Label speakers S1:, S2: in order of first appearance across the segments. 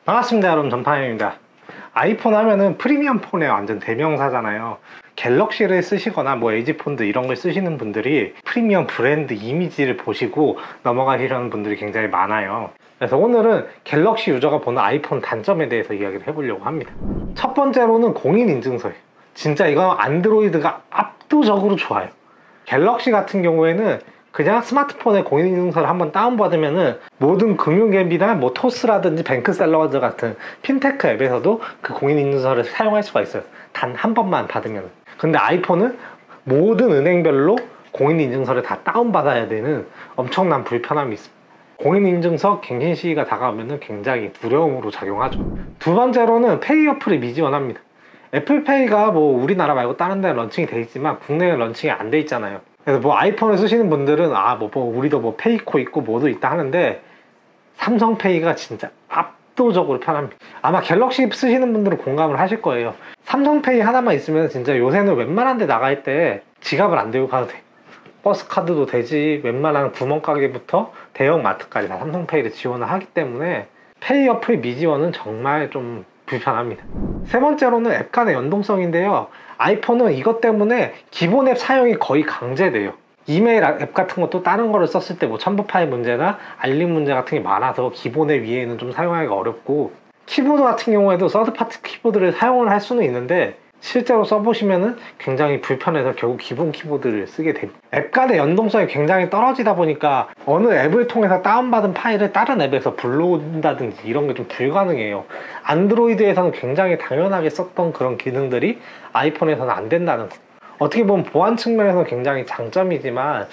S1: 반갑습니다 여러분, 전파영입니다. 아이폰 하면은 프리미엄 폰의 완전 대명사잖아요. 갤럭시를 쓰시거나 뭐 LG폰들 이런 걸 쓰시는 분들이 프리미엄 브랜드 이미지를 보시고 넘어가시려는 분들이 굉장히 많아요. 그래서 오늘은 갤럭시 유저가 보는 아이폰 단점에 대해서 이야기를 해보려고 합니다. 첫 번째로는 공인인증서예요. 진짜 이거 안드로이드가 압도적으로 좋아요. 갤럭시 같은 경우에는 그냥 스마트폰에 공인인증서를 한번 다운받으면은 모든 금융앱이나 뭐 토스라든지 뱅크샐러드 같은 핀테크 앱에서도 그 공인인증서를 사용할 수가 있어요. 단 한 번만 받으면. 근데 아이폰은 모든 은행별로 공인인증서를 다 다운받아야 되는 엄청난 불편함이 있습니다. 공인인증서 갱신 시기가 다가오면 굉장히 두려움으로 작용하죠. 두 번째로는 페이 어플이 미지원합니다. 애플페이가 뭐 우리나라 말고 다른 데는 런칭이 돼 있지만 국내에 런칭이 안 돼 있잖아요. 그래서 뭐 아이폰을 쓰시는 분들은 우리도 뭐 페이코 있고 뭐도 있다 하는데 삼성페이가 진짜 압도적으로 편합니다. 아마 갤럭시 쓰시는 분들은 공감을 하실 거예요. 삼성페이 하나만 있으면 진짜 요새는 웬만한 데 나갈 때 지갑을 안 들고 가도 돼. 버스카드도 되지, 웬만한 구멍가게부터 대형 마트까지 다 삼성페이를 지원을 하기 때문에 페이 어플 미지원은 정말 좀 불편합니다. 세 번째로는 앱 간의 연동성인데요. 아이폰은 이것 때문에 기본 앱 사용이 거의 강제돼요. 이메일 앱 같은 것도 다른 거를 썼을 때 뭐 첨부 파일 문제나 알림 문제 같은 게 많아서 기본 앱 위에는 좀 사용하기가 어렵고, 키보드 같은 경우에도 서드파티 키보드를 사용을 할 수는 있는데 실제로 써보시면은 굉장히 불편해서 결국 기본 키보드를 쓰게 됩니다. 앱 간의 연동성이 굉장히 떨어지다 보니까 어느 앱을 통해서 다운받은 파일을 다른 앱에서 불러온다든지 이런 게 좀 불가능해요. 안드로이드에서는 굉장히 당연하게 썼던 그런 기능들이 아이폰에서는 안 된다는 거. 어떻게 보면 보안 측면에서는 굉장히 장점이지만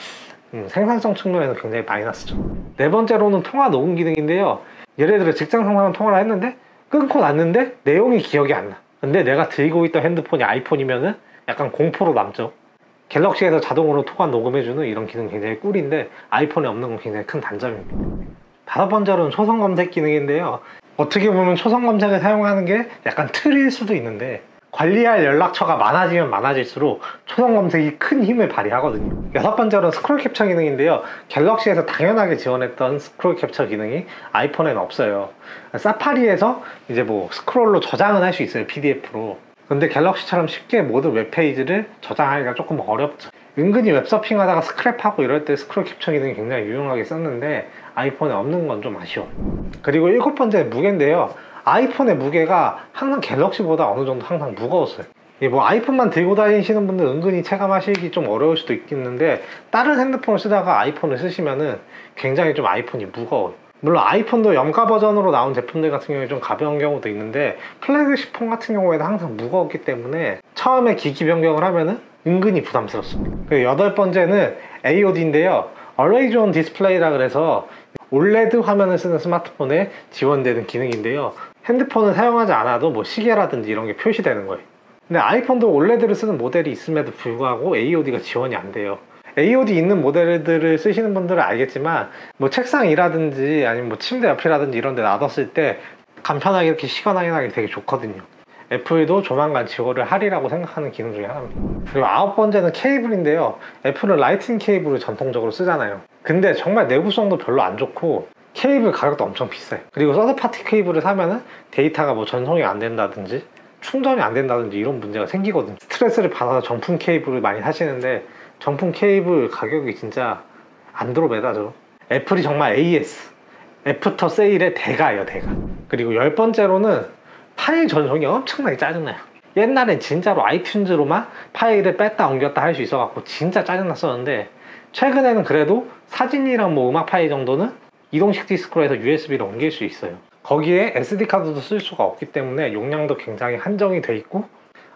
S1: 생산성 측면에서 굉장히 마이너스죠. 네 번째로는 통화 녹음 기능인데요. 예를 들어 직장 상사랑 통화를 했는데 끊고 났는데 내용이 기억이 안 나. 근데 내가 들고 있던 핸드폰이 아이폰이면은 약간 공포로 남죠. 갤럭시에서 자동으로 통화 녹음해주는 이런 기능 굉장히 꿀인데 아이폰에 없는 건 굉장히 큰 단점입니다. 다섯 번째로는 초성 검색 기능인데요. 어떻게 보면 초성 검색을 사용하는 게 약간 틀일 수도 있는데 관리할 연락처가 많아지면 많아질수록 초성 검색이 큰 힘을 발휘하거든요. 여섯 번째로는 스크롤 캡처 기능인데요. 갤럭시에서 당연하게 지원했던 스크롤 캡처 기능이 아이폰에는 없어요. 사파리에서 이제 뭐 스크롤로 저장은 할 수 있어요, PDF로. 근데 갤럭시처럼 쉽게 모든 웹페이지를 저장하기가 조금 어렵죠. 은근히 웹서핑 하다가 스크랩하고 이럴 때 스크롤 캡처 기능이 굉장히 유용하게 썼는데 아이폰에 없는 건 좀 아쉬워요. 그리고 일곱 번째 무게인데요. 아이폰의 무게가 항상 갤럭시보다 어느 정도 항상 무거웠어요. 뭐 아이폰만 들고 다니시는 분들 은근히 체감하시기 좀 어려울 수도 있겠는데 다른 핸드폰을 쓰다가 아이폰을 쓰시면은 굉장히 좀 아이폰이 무거워요. 물론 아이폰도 염가 버전으로 나온 제품들 같은 경우에 좀 가벼운 경우도 있는데 플래그십 폰 같은 경우에는 항상 무거웠기 때문에 처음에 기기 변경을 하면은 은근히 부담스럽습니다. 그리고 여덟 번째는 AOD인데요. Always On Display라 그래서 올레드 화면을 쓰는 스마트폰에 지원되는 기능인데요. 핸드폰을 사용하지 않아도 뭐 시계라든지 이런 게 표시되는 거예요. 근데 아이폰도 올레드를 쓰는 모델이 있음에도 불구하고 AOD가 지원이 안 돼요. AOD 있는 모델들을 쓰시는 분들은 알겠지만 뭐 책상이라든지 아니면 뭐 침대 옆이라든지 이런 데 놔뒀을 때 간편하게 이렇게 시원하게 나기 되게 좋거든요. 애플도 조만간 지원을 하리라고 생각하는 기능 중에 하나입니다. 그리고 아홉 번째는 케이블인데요. 애플은 라이트닝 케이블을 전통적으로 쓰잖아요. 근데 정말 내구성도 별로 안 좋고 케이블 가격도 엄청 비싸요. 그리고 서드파티 케이블을 사면은 데이터가 뭐 전송이 안 된다든지 충전이 안 된다든지 이런 문제가 생기거든요. 스트레스를 받아서 정품 케이블을 많이 사시는데 정품 케이블 가격이 진짜 안드로메다죠. 애플이 정말 AS 애프터 세일의 대가예요, 대가. 그리고 열 번째로는 파일 전송이 엄청나게 짜증나요. 옛날엔 진짜로 아이튠즈로만 파일을 뺐다 옮겼다 할 수 있어갖고 진짜 짜증났었는데 최근에는 그래도 사진이랑 뭐 음악 파일 정도는 이동식 디스크로 해서 USB로 옮길 수 있어요. 거기에 SD카드도 쓸 수가 없기 때문에 용량도 굉장히 한정이 돼 있고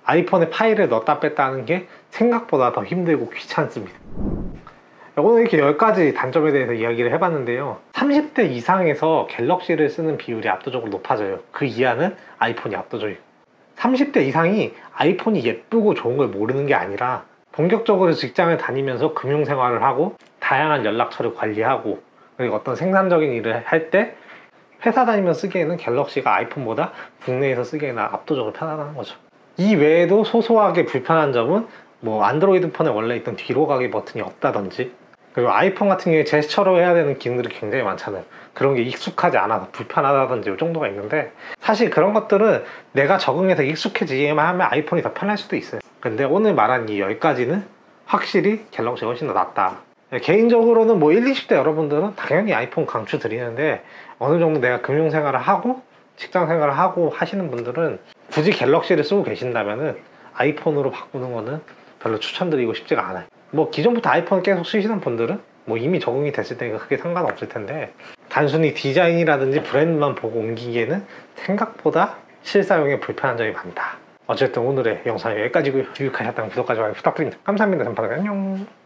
S1: 아이폰에 파일을 넣었다 뺐다 하는 게 생각보다 더 힘들고 귀찮습니다. 오늘 이렇게 10가지 단점에 대해서 이야기를 해봤는데요. 30대 이상에서 갤럭시를 쓰는 비율이 압도적으로 높아져요. 그 이하는 아이폰이 압도적이에요. 30대 이상이 아이폰이 예쁘고 좋은 걸 모르는 게 아니라 본격적으로 직장을 다니면서 금융생활을 하고 다양한 연락처를 관리하고 그리고 어떤 생산적인 일을 할 때 회사 다니면서 쓰기에는 갤럭시가 아이폰보다 국내에서 쓰기에는 압도적으로 편하다는 거죠. 이 외에도 소소하게 불편한 점은 뭐 안드로이드 폰에 원래 있던 뒤로 가기 버튼이 없다든지 그리고 아이폰 같은 경우에 제스처로 해야 되는 기능들이 굉장히 많잖아요. 그런 게 익숙하지 않아서 불편하다든지 이 정도가 있는데, 사실 그런 것들은 내가 적응해서 익숙해지기만 하면 아이폰이 더 편할 수도 있어요. 근데 오늘 말한 이 10가지는 확실히 갤럭시가 훨씬 더 낫다. 개인적으로는 뭐 1, 20대 여러분들은 당연히 아이폰 강추 드리는데, 어느 정도 내가 금융생활을 하고 직장생활을 하고 하시는 분들은 굳이 갤럭시를 쓰고 계신다면은 아이폰으로 바꾸는 거는 별로 추천드리고 싶지가 않아요. 뭐 기존부터 아이폰 계속 쓰시는 분들은 뭐 이미 적응이 됐을 테니까 크게 상관없을 텐데, 단순히 디자인이라든지 브랜드만 보고 옮기기에는 생각보다 실사용에 불편한 점이 많다. 어쨌든 오늘의 영상이 여기까지고요. 유익하셨다면 구독과 좋아요 부탁드립니다. 감사합니다. 전파들 안녕.